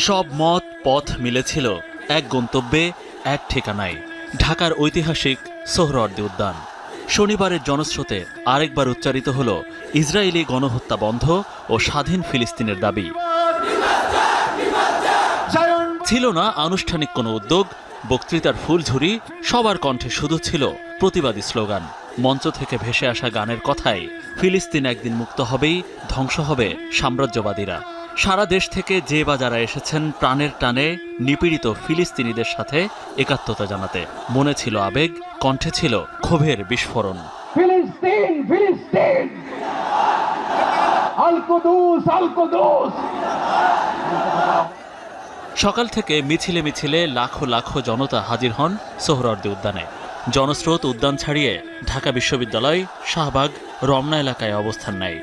সব মত পথ মিলেছিল এক গন্তব্যে, এক ঠিকানায়, ঢাকার ঐতিহাসিক সোহরাওয়ার্দী উদ্যান। শনিবারের জনস্রোতে আরেকবার উচ্চারিত হল ইসরায়েলি গণহত্যা বন্ধ ও স্বাধীন ফিলিস্তিনের দাবি। ছিল না আনুষ্ঠানিক কোনো উদ্যোগ, বক্তৃতার ফুলঝুরি, সবার কণ্ঠে শুধু ছিল প্রতিবাদী স্লোগান। মঞ্চ থেকে ভেসে আসা গানের কথায় ফিলিস্তিন একদিন মুক্ত হবেই, ধ্বংস হবে সাম্রাজ্যবাদীরা। সারা দেশ থেকে যে বা যারা এসেছেন প্রাণের টানে নিপীড়িত ফিলিস্তিনিদের সাথে একাত্মতা জানাতে। মনে ছিল আবেগ, কণ্ঠে ছিল ক্ষোভের বিস্ফোরণ। ফিলিস্তিন ফিলিস্তিন, আল কুদুস আল কুদুস। সকাল থেকে মিছিলে মিছিলে লাখো লাখো জনতা হাজির হন সোহরাওয়ার্দী উদ্যানে। জনস্রোত উদ্যান ছাড়িয়ে ঢাকা বিশ্ববিদ্যালয়, শাহবাগ, রমনা এলাকায় অবস্থান নেয়।